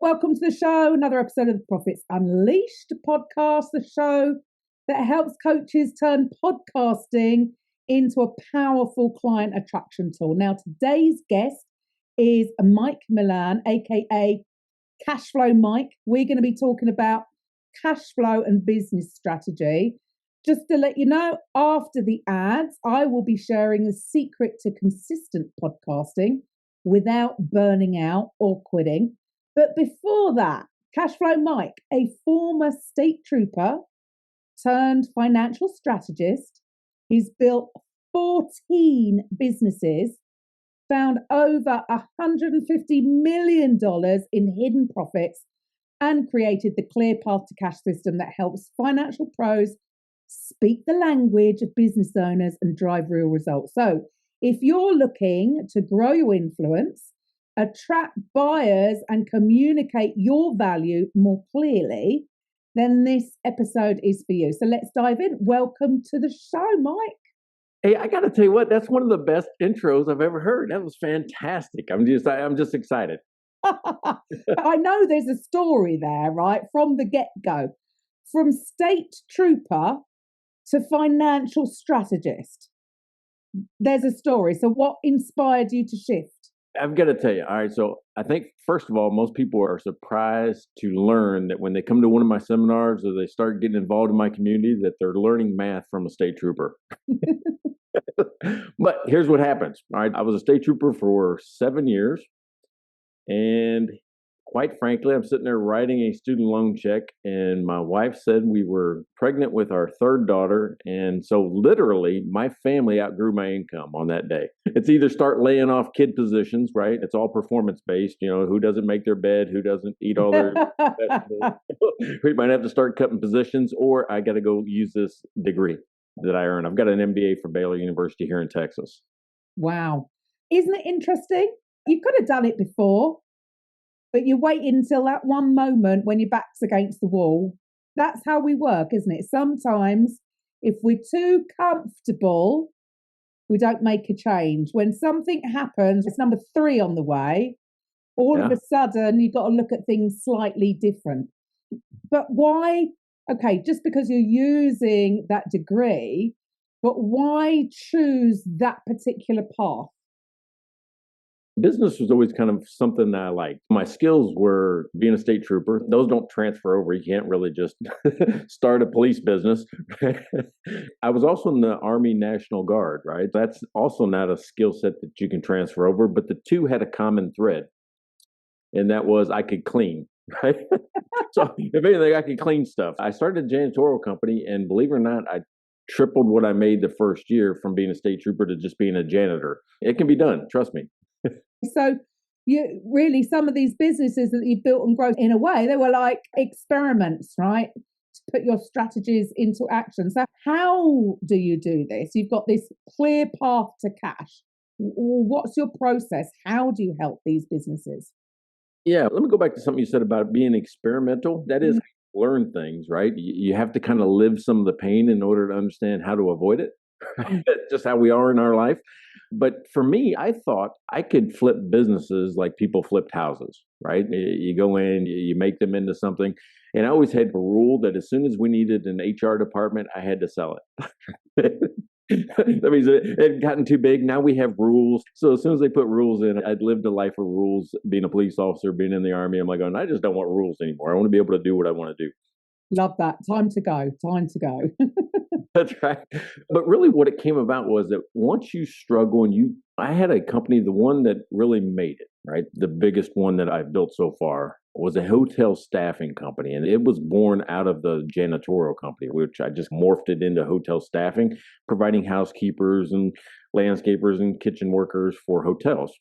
Welcome to the show, another episode of the Profits Unleashed podcast, the show that helps coaches turn podcasting into a powerful client attraction tool. Now, today's guest is Mike Milan, aka Cashflow Mike. We're going to be talking about cash flow and business strategy. Just to let you know, after the ads, I will be sharing the secret to consistent podcasting without burning out or quitting. But before that, Cashflow Mike, a former state trooper turned financial strategist, he's built 14 businesses, found over $150 million in hidden profits, and created the Clear Path to Cash system that helps financial pros speak the language of business owners and drive real results. So if you're looking to grow your influence, attract buyers and communicate your value more clearly, then this episode is for you. So let's dive in. Welcome to the show, Mike. Hey, I got to tell you what, that's one of the best intros I've ever heard. That was fantastic. I'm just excited. I know there's a story there, right? From the get-go, from state trooper to financial strategist. There's a story. So what inspired you to shift? I've got to tell you. All right. So I think, first of all, most people are surprised to learn that when they come to one of my seminars or they start getting involved in my community, that they're learning math from a state trooper. But here's what happens. All right. I was a state trooper for 7 years. And quite frankly, I'm sitting there writing a student loan check, and my wife said we were pregnant with our third daughter. And so literally my family outgrew my income on that day. It's either start laying off kid positions, right? It's all performance based, who doesn't make their bed, who doesn't eat all their vegetables. We might have to start cutting positions, or I got to go use this degree that I earned. I've got an MBA from Baylor University here in Texas. Wow. Isn't it interesting? You could have done it before, but you wait until that one moment when your back's against the wall. That's how we work, isn't it? Sometimes if we're too comfortable, we don't make a change. When something happens, it's number 3 on the way, all of a sudden you've got to look at things slightly different. But why? Okay, just because you're using that degree, but why choose that particular path? Business was always kind of something that I liked. My skills were being a state trooper. Those don't transfer over. You can't really just start a police business. I was also in the Army National Guard, right? That's also not a skill set that you can transfer over, but the two had a common thread. And that was I could clean, right? So if anything, I could clean stuff. I started a janitorial company, and believe it or not, I tripled what I made the first year from being a state trooper to just being a janitor. It can be done. Trust me. So you really, some of these businesses that you built and grown, in a way, they were like experiments, right? To put your strategies into action. So how do you do this? You've got this clear path to cash. What's your process? How do you help these businesses? Yeah, let me go back to something you said about being experimental. That is, learn things, right? You have to kind of live some of the pain in order to understand how to avoid it. Just how we are in our life. But for me, I thought I could flip businesses like people flipped houses, right? You go in, you make them into something. And I always had a rule that as soon as we needed an HR department, I had to sell it. That means it had gotten too big. Now we have rules. So as soon as they put rules in, I'd lived a life of rules, being a police officer, being in the Army. I'm like, I just don't want rules anymore. I want to be able to do what I want to do. Love that. Time to go. Time to go. That's right. But really what it came about was that once you struggle and I had a company, the one that really made it, right? The biggest one that I've built so far was a hotel staffing company. And it was born out of the janitorial company, which I just morphed it into hotel staffing, providing housekeepers and landscapers and kitchen workers for hotels.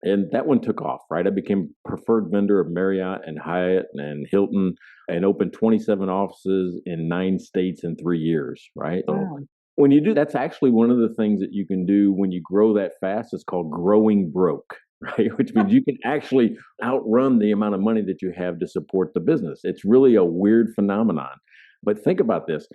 And that one took off, right? I became preferred vendor of Marriott and Hyatt and Hilton and opened 27 offices in 9 states in 3 years, right? Wow. So when you do, that's actually one of the things that you can do when you grow that fast. It's called growing broke, right? Which means you can actually outrun the amount of money that you have to support the business. It's really a weird phenomenon. But think about this.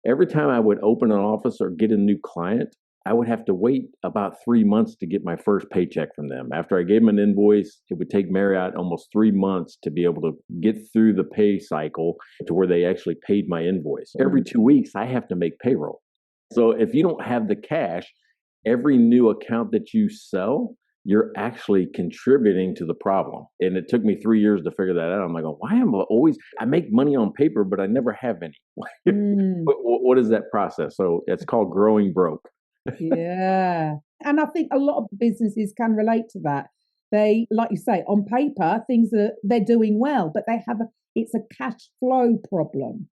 Every time I would open an office or get a new client, I would have to wait about 3 months to get my first paycheck from them. After I gave them an invoice, it would take Marriott almost 3 months to be able to get through the pay cycle to where they actually paid my invoice. Every 2 weeks, I have to make payroll. So if you don't have the cash, every new account that you sell, you're actually contributing to the problem. And it took me 3 years to figure that out. I'm like, why am I always, I make money on paper, but I never have any. What is that process? So it's called growing broke. Yeah. And I think a lot of businesses can relate to that. They, like you say, on paper, they're doing well, but it's a cash flow problem.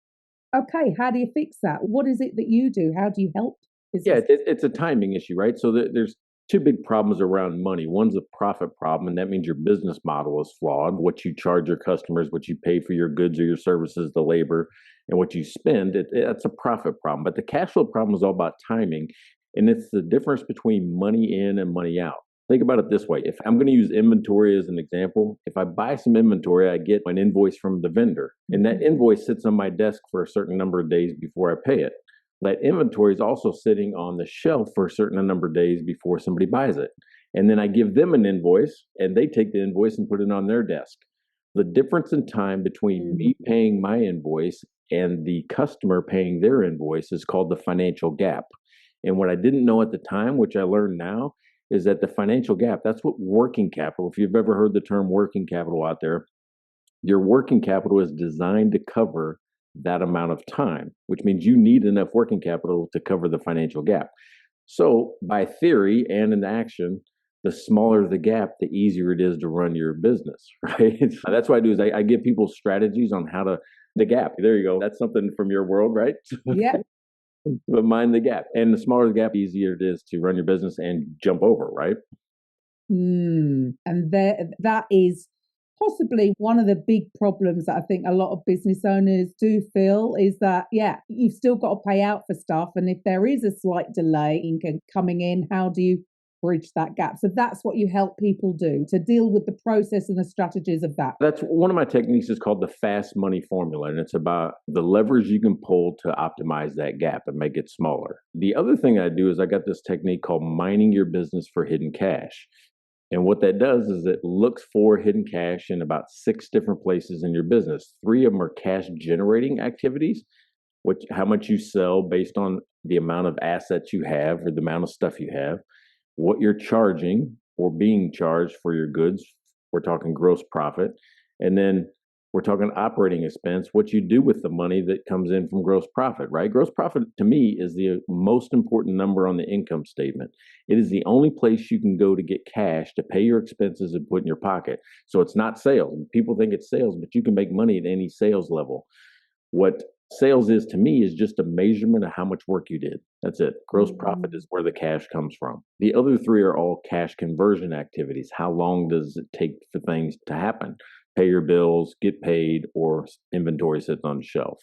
Okay, how do you fix that? What is it that you do? How do you help Yeah, businesses? it's a timing issue, right? So there's two big problems around money. One's a profit problem, and that means your business model is flawed. What you charge your customers, what you pay for your goods or your services, the labor, and what you spend, that's a profit problem. But the cash flow problem is all about timing, and it's the difference between money in and money out. Think about it this way. If I'm going to use inventory as an example, if I buy some inventory, I get an invoice from the vendor, and that invoice sits on my desk for a certain number of days before I pay it. That inventory is also sitting on the shelf for a certain number of days before somebody buys it. And then I give them an invoice, and they take the invoice and put it on their desk. The difference in time between me paying my invoice and the customer paying their invoice is called the financial gap. And what I didn't know at the time, which I learned now, is that the financial gap, that's what working capital, if you've ever heard the term working capital out there, your working capital is designed to cover that amount of time, which means you need enough working capital to cover the financial gap. So by theory and in action, the smaller the gap, the easier it is to run your business, right? That's what I do is I give people strategies on the gap. There you go. That's something from your world, right? Yeah. But mind the gap. And the smaller the gap, the easier it is to run your business and jump over, right? And that is possibly one of the big problems that I think a lot of business owners do feel is that, yeah, you've still got to pay out for stuff. And if there is a slight delay in coming in, how do you bridge that gap? So that's what you help people do, to deal with the process and the strategies of that. That's one of my techniques is called the fast money formula. And it's about the levers you can pull to optimize that gap and make it smaller. The other thing I do is I got this technique called mining your business for hidden cash. And what that does is it looks for hidden cash in about 6 different places in your business. 3 of them are cash generating activities, which how much you sell based on the amount of assets you have or the amount of stuff you have, what you're charging or being charged for your goods. We're talking gross profit. And then we're talking operating expense, what you do with the money that comes in from gross profit, right? Gross profit to me is the most important number on the income statement. It is the only place you can go to get cash to pay your expenses and put in your pocket. So it's not sales. People think it's sales, but you can make money at any sales level. What sales is to me is just a measurement of how much work you did. That's it. Gross profit is where the cash comes from. The other 3 are all cash conversion activities. How long does it take for things to happen? Pay your bills, get paid, or inventory sits on the shelf.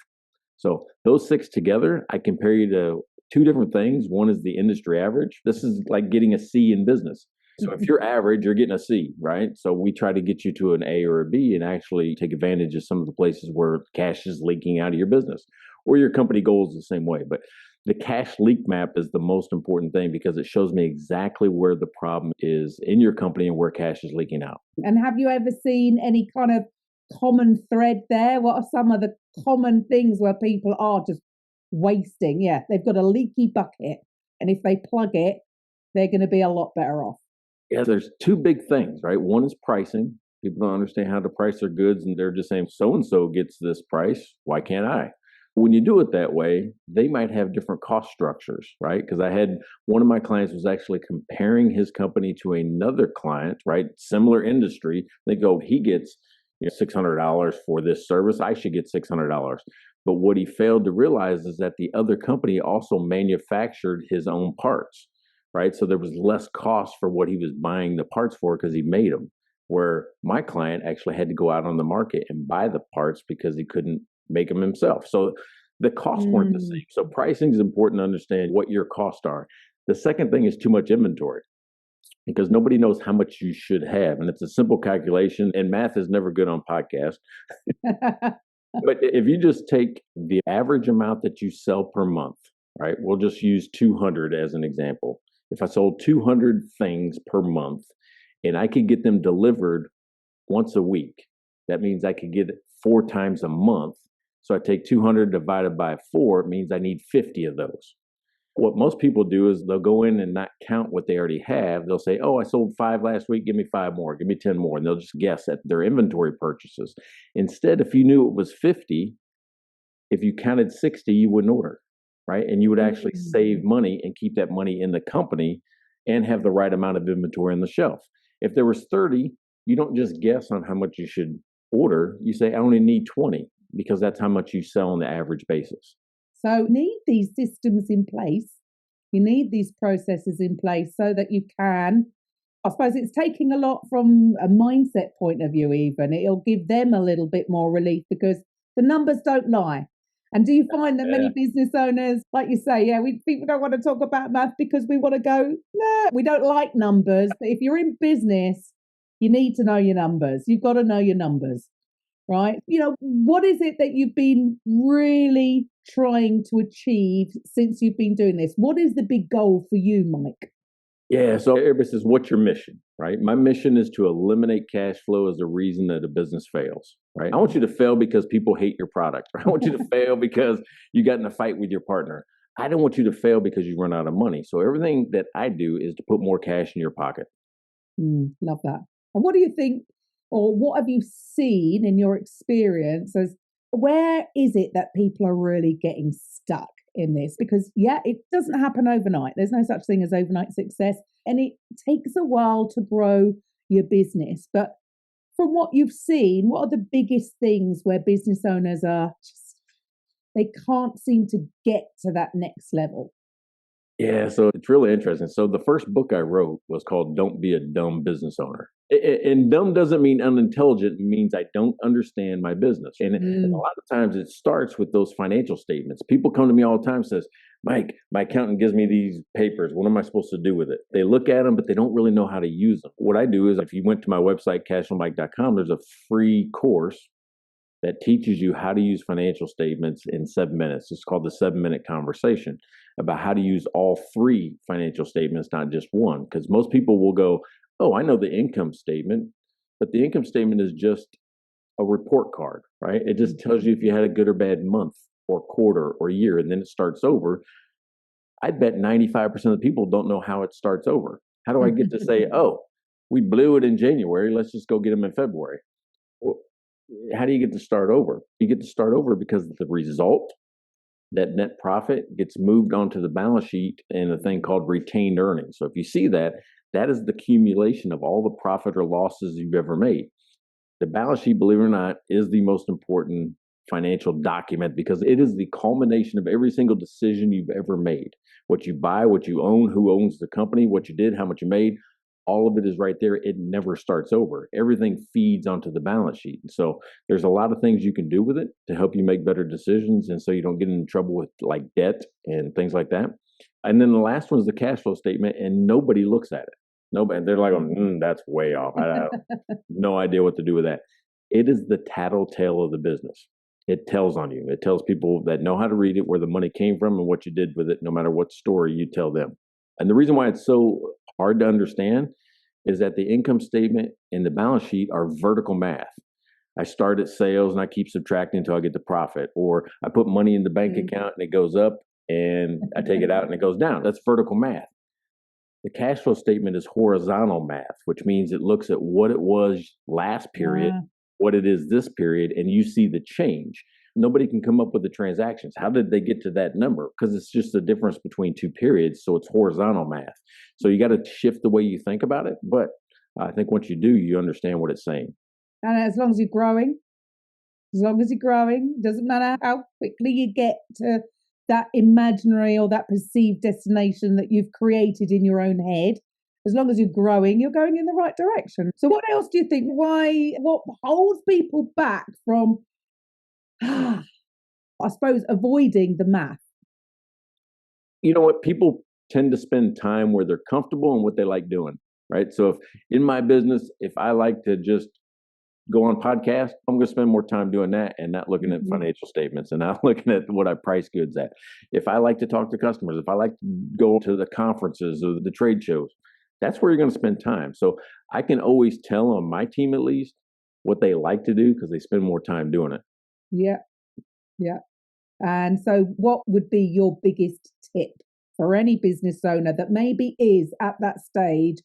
So those 6 together, I compare you to 2 different things. One is the industry average. This is like getting a C in business. So if you're average, you're getting a C, right? So we try to get you to an A or a B and actually take advantage of some of the places where cash is leaking out of your business or your company goals the same way. But the cash leak map is the most important thing because it shows me exactly where the problem is in your company and where cash is leaking out. And have you ever seen any kind of common thread there? What are some of the common things where people are just wasting? Yeah, they've got a leaky bucket, and if they plug it, they're going to be a lot better off. Yeah, there's 2 big things, right? One is pricing. People don't understand how to price their goods, and they're just saying, so-and-so gets this price. Why can't I? When you do it that way, they might have different cost structures, right? Because I had one of my clients was actually comparing his company to another client, right? Similar industry. They go, he gets $600 for this service. I should get $600. But what he failed to realize is that the other company also manufactured his own parts, right? So there was less cost for what he was buying the parts for because he made them. Where my client actually had to go out on the market and buy the parts because he couldn't make them himself. So the costs weren't the same. So pricing is important to understand what your costs are. The second thing is too much inventory because nobody knows how much you should have. And it's a simple calculation, and math is never good on podcasts. But if you just take the average amount that you sell per month right? We'll just use 200 as an example. If I sold 200 things per month and I could get them delivered once a week, that means I could get it 4 times a month. So I take 200 divided by 4, it means I need 50 of those. What most people do is they'll go in and not count what they already have. They'll say, oh, I sold 5 last week, give me 5 more, give me 10 more. And they'll just guess at their inventory purchases. Instead, if you knew it was 50, if you counted 60, you wouldn't order, right? And you would actually save money and keep that money in the company and have the right amount of inventory on the shelf. If there was 30, you don't just guess on how much you should order. You say, I only need 20 because that's how much you sell on the average basis. So you need these systems in place. You need these processes in place so that you can, I suppose it's taking a lot from a mindset point of view even. It'll give them a little bit more relief because the numbers don't lie. And do you find that many business owners, like you say, people don't want to talk about math because we want to go, no, we don't like numbers. But if you're in business, you need to know your numbers. You've got to know your numbers, right? What is it that you've been really trying to achieve since you've been doing this? What is the big goal for you, Mike? Yeah, so everybody says, what's your mission, right? My mission is to eliminate cash flow as a reason that a business fails, right? I want you to fail because people hate your product. Right? I want you to fail because you got in a fight with your partner. I don't want you to fail because you run out of money. So everything that I do is to put more cash in your pocket. Love that. And what do you think, or what have you seen in your experience as where is it that people are really getting stuck in this? Because it doesn't happen overnight. There's no such thing as overnight success. And it takes a while to grow your business. But from what you've seen, what are the biggest things where business owners are just, they can't seem to get to that next level? Yeah, so it's really interesting. So the first book I wrote was called Don't Be a Dumb Business Owner. And dumb doesn't mean unintelligent, it means I don't understand my business. And a lot of times it starts with those financial statements. People come to me all the time and says, Mike, my accountant gives me these papers. What am I supposed to do with it? They look at them, but they don't really know how to use them. What I do is if you went to my website, cashflowmike.com, there's a free course that teaches you how to use financial statements in 7 minutes. It's called the 7-minute conversation about how to use all 3 financial statements, not just one. Because most people will go, oh, I know the income statement, but the income statement is just a report card, right? It just tells you if you had a good or bad month or quarter or year, and then it starts over. I bet 95% of the people don't know how it starts over. How do I get to say, oh, we blew it in January, let's just go get them in February? Well, how do you get to start over? You get to start over because the result, that net profit, gets moved onto the balance sheet in a thing called retained earnings. So if you see that, that is the accumulation of all the profit or losses you've ever made. The balance sheet, believe it or not, is the most important financial document because it is the culmination of every single decision you've ever made. What you buy, what you own, who owns the company, what you did, how much you made, all of it is right there. It never starts over. Everything feeds onto the balance sheet. So there's a lot of things you can do with it to help you make better decisions. And so you don't get into trouble with like debt and things like that. And then the last one is the cash flow statement, and nobody looks at it. Nobody, they're like, that's way off. I have no idea what to do with that. It is the tattletale of the business. It tells on you. It tells people that know how to read it, where the money came from and what you did with it, no matter what story you tell them. And the reason why it's so hard to understand is that the income statement and the balance sheet are vertical math. I start at sales and I keep subtracting until I get to profit, or I put money in the bank account and it goes up and I take it out and it goes down. That's vertical math. The cash flow statement is horizontal math, which means it looks at what it was last period, what it is this period, and you see the change. Nobody can come up with the transactions. How did they get to that number? Because it's just the difference between 2 periods. So it's horizontal math. So you got to shift the way you think about it. But I think once you do, you understand what it's saying. And as long as you're growing, doesn't matter how quickly you get to that imaginary or that perceived destination that you've created in your own head. As long as you're growing, you're going in the right direction. So what else do you think? What holds people back from, I suppose, avoiding the math? You know what? People tend to spend time where they're comfortable and what they like doing, right? So if in my business, if I like to just go on podcasts, I'm going to spend more time doing that and not looking at financial statements and not looking at what I price goods at. If I like to talk to customers, if I like to go to the conferences or the trade shows, that's where you're going to spend time. So I can always tell on my team, at least, what they like to do because they spend more time doing it. Yeah. Yeah. And so what would be your biggest tip for any business owner that maybe is at that stage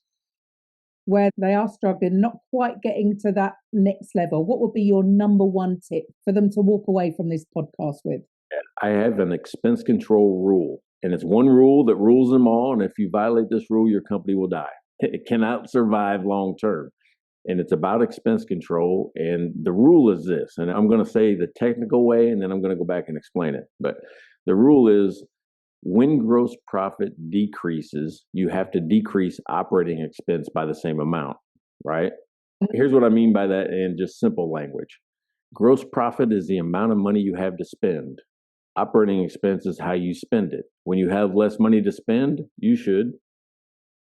where they are struggling, not quite getting to that next level? What would be your number one tip for them to walk away from this podcast with? I have an expense control rule, and it's one rule that rules them all. And if you violate this rule, your company will die. It cannot survive long term. And it's about expense control. And the rule is this, and I'm going to say the technical way, and then I'm going to go back and explain it. But the rule is when gross profit decreases, you have to decrease operating expense by the same amount, right? Here's what I mean by that in just simple language. Gross profit is the amount of money you have to spend. Operating expense is how you spend it. When you have less money to spend, you should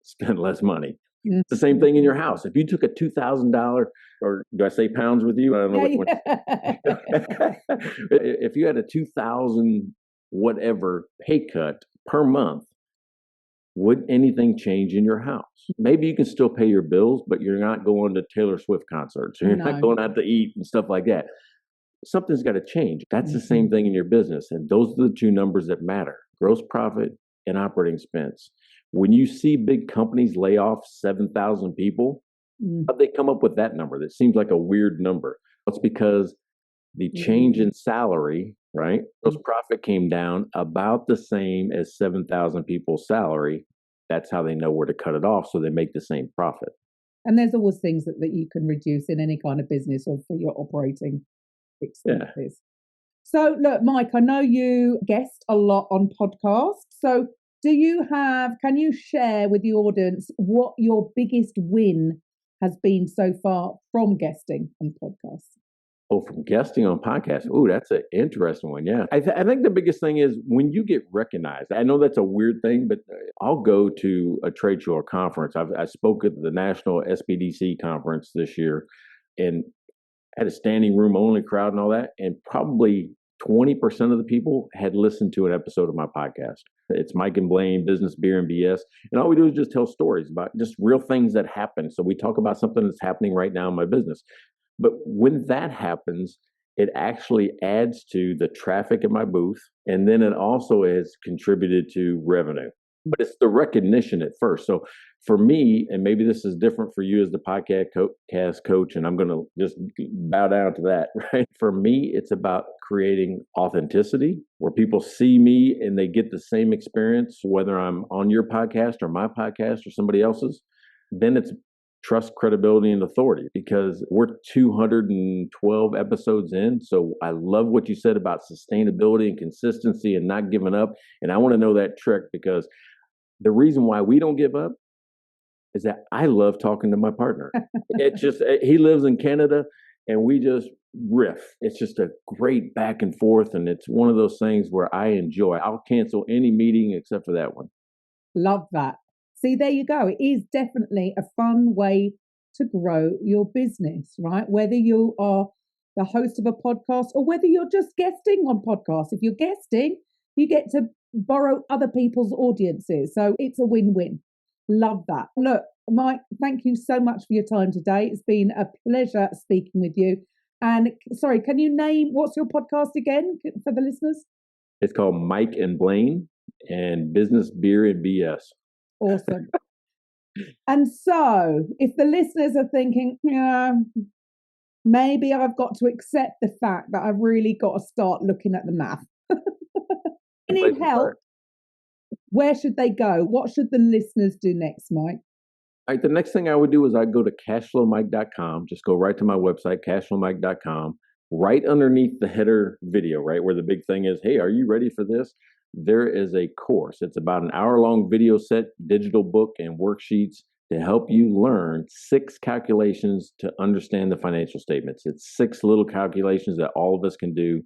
spend less money. It's the same thing in your house. If you took a $2,000, or do I say pounds with you? I don't know which one. If you had a 2,000 whatever pay cut per month, would anything change in your house? Maybe you can still pay your bills, but you're not going to Taylor Swift concerts. You're not going out to eat and stuff like that. Something's got to change. That's the same thing in your business. And those are the two numbers that matter: gross profit and operating expense. When you see big companies lay off 7,000 people, how'd they come up with that number? That seems like a weird number. It's because the change in salary, right? Gross profit came down about the same as 7,000 people's salary. That's how they know where to cut it off, so they make the same profit. And there's always things that you can reduce in any kind of business or for your operating expenses. Yeah. So look, Mike, I know you guest a lot on podcasts. So can you share with the audience what your biggest win has been so far from guesting on podcasts? Oh, from guesting on podcasts. Oh, that's an interesting one. Yeah. I think the biggest thing is when you get recognized. I know that's a weird thing, but I'll go to a trade show or conference. I spoke at the National SBDC conference this year and had a standing room only crowd and all that. And probably 20% of the people had listened to an episode of my podcast. It's Mike and Blaine, Business, Beer, and BS. And all we do is just tell stories about just real things that happen. So we talk about something that's happening right now in my business. But when that happens, it actually adds to the traffic in my booth. And then it also has contributed to revenue. But it's the recognition at first. So for me, and maybe this is different for you as the podcast coach, and I'm going to just bow down to that, right? For me, it's about creating authenticity where people see me and they get the same experience, whether I'm on your podcast or my podcast or somebody else's. Then it's trust, credibility, and authority, because we're 212 episodes in. So I love what you said about sustainability and consistency and not giving up. And I want to know that trick, because the reason why we don't give up is that I love talking to my partner. It's just, he lives in Canada and we just riff. It's just a great back and forth. And it's one of those things where I enjoy. I'll cancel any meeting except for that one. Love that. See, there you go. It is definitely a fun way to grow your business, right? Whether you are the host of a podcast or whether you're just guesting on podcasts. If you're guesting, you get to borrow other people's audiences. So it's a win-win. Love that. Look, Mike, thank you so much for your time today. It's been a pleasure speaking with you. And sorry, can you name, what's your podcast again for the listeners? It's called Mike and Blaine and Business, Beer, and BS. Awesome. And so if the listeners are thinking, maybe I've got to accept the fact that I've really got to start looking at the math. Need help. Where should they go? What should the listeners do next, Mike? All right, the next thing I would do is I'd go to cashflowmike.com. Just go right to my website, cashflowmike.com. Right underneath the header video, right where the big thing is, hey, are you ready for this? There is a course. It's about an hour-long video set, digital book, and worksheets to help you learn 6 calculations to understand the financial statements. It's 6 little calculations that all of us can do,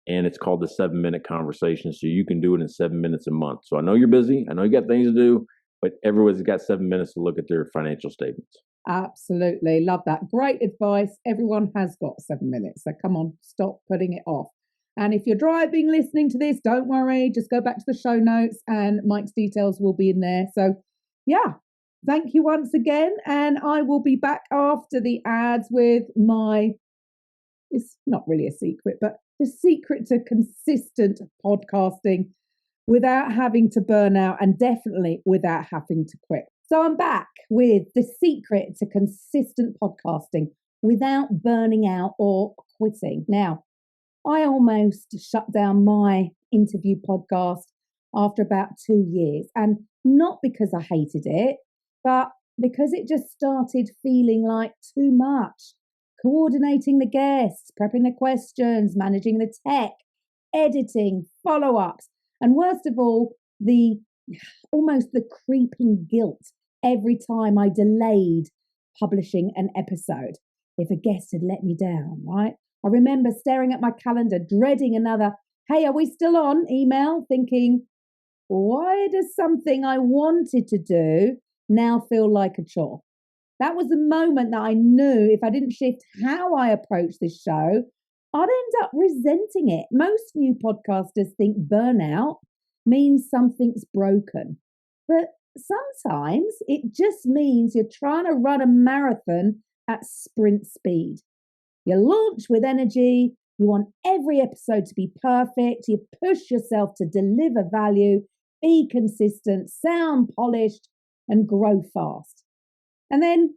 and it's called the 7-minute conversation, so you can do it in 7 minutes a month. So I know you're busy. I know you got things to do, but everyone's got 7 minutes to look at their financial statements. Absolutely. Love that. Great advice. Everyone has got 7 minutes. So come on, stop putting it off. And if you're driving, listening to this, don't worry. Just go back to the show notes and Mike's details will be in there. So yeah, thank you once again. And I will be back after the ads with it's not really a secret, but the secret to consistent podcasting without having to burn out and definitely without having to quit. So I'm back with the secret to consistent podcasting without burning out or quitting. Now, I almost shut down my interview podcast after about 2 years, and not because I hated it, but because it just started feeling like too much. Coordinating the guests, prepping the questions, managing the tech, editing, follow-ups, and worst of all, almost the creeping guilt every time I delayed publishing an episode. If a guest had let me down, right? I remember staring at my calendar, dreading another, "Hey, are we still on?" email, thinking, why does something I wanted to do now feel like a chore? That was the moment that I knew if I didn't shift how I approach this show, I'd end up resenting it. Most new podcasters think burnout means something's broken. But sometimes it just means you're trying to run a marathon at sprint speed. You launch with energy, you want every episode to be perfect, you push yourself to deliver value, be consistent, sound polished, and grow fast. And then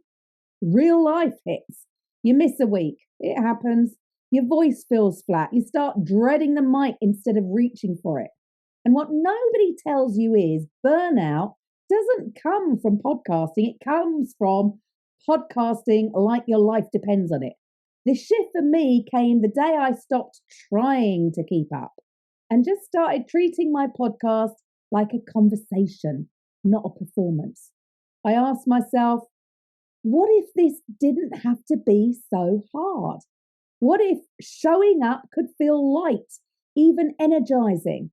real life hits. You miss a week. It happens. Your voice feels flat. You start dreading the mic instead of reaching for it. And what nobody tells you is burnout doesn't come from podcasting. It comes from podcasting like your life depends on it. The shift for me came the day I stopped trying to keep up and just started treating my podcast like a conversation, not a performance. I asked myself, what if this didn't have to be so hard? What if showing up could feel light, even energizing?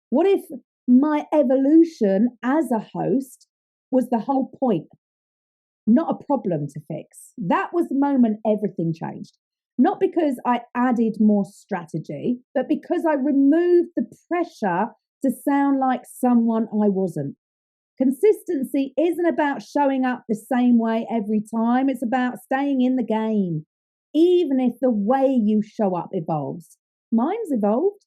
What if my evolution as a host was the whole point, not a problem to fix? That was the moment everything changed. Not because I added more strategy, but because I removed the pressure to sound like someone I wasn't. Consistency isn't about showing up the same way every time. It's about staying in the game, even if the way you show up evolves. Mine's evolved.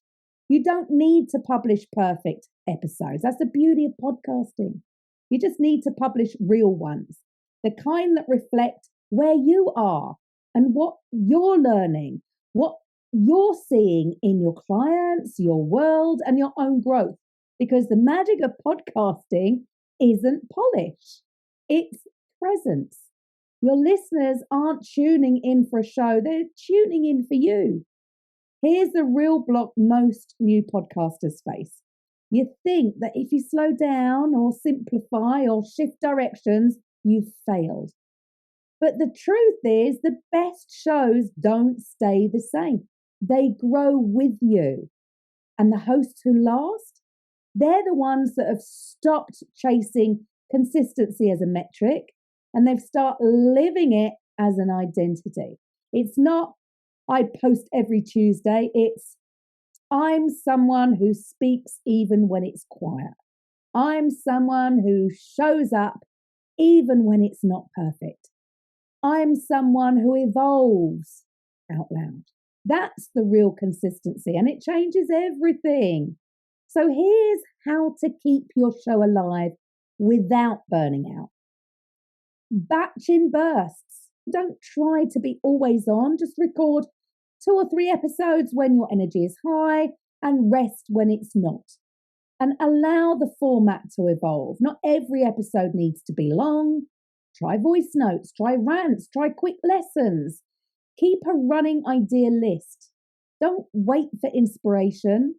You don't need to publish perfect episodes. That's the beauty of podcasting. You just need to publish real ones, the kind that reflect where you are and what you're learning, what you're seeing in your clients, your world, and your own growth. Because the magic of podcasting isn't polish, it's presence. Your listeners aren't tuning in for a show, they're tuning in for you. Here's the real block most new podcasters face. You think that if you slow down or simplify or shift directions, you've failed. But the truth is, the best shows don't stay the same. They grow with you. And the hosts who last, they're the ones that have stopped chasing consistency as a metric and they've started living it as an identity. It's not, I post every Tuesday. It's, I'm someone who speaks even when it's quiet. I'm someone who shows up even when it's not perfect. I'm someone who evolves out loud. That's the real consistency, and it changes everything. So here's how to keep your show alive without burning out. Batch in bursts. Don't try to be always on. Just record 2 or 3 episodes when your energy is high and rest when it's not. And allow the format to evolve. Not every episode needs to be long. Try voice notes, try rants, try quick lessons. Keep a running idea list. Don't wait for inspiration.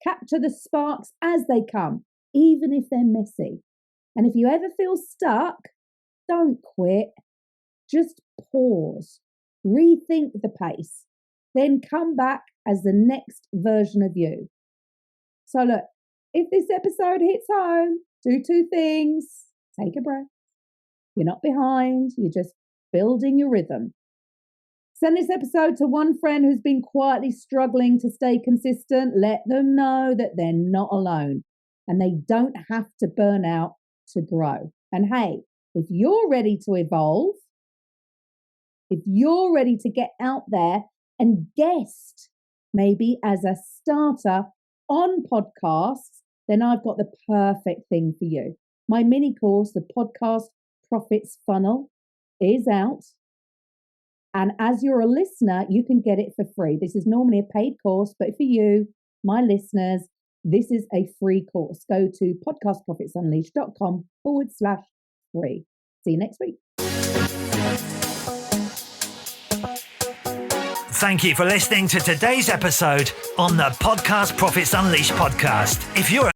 Capture the sparks as they come, even if they're messy. And if you ever feel stuck, don't quit. Just pause. Rethink the pace. Then come back as the next version of you. So look, if this episode hits home, do 2 things. Take a breath. You're not behind. You're just building your rhythm. Send this episode to one friend who's been quietly struggling to stay consistent. Let them know that they're not alone and they don't have to burn out to grow. And hey, if you're ready to evolve, if you're ready to get out there and guest maybe as a starter on podcasts, then I've got the perfect thing for you. My mini course, the Podcast Profits Funnel, is out. And as you're a listener, you can get it for free. This is normally a paid course, but for you, my listeners, this is a free course. Go to podcastprofitsunleashed.com/free. See you next week. Thank you for listening to today's episode on the Podcast Profits Unleashed podcast. If you're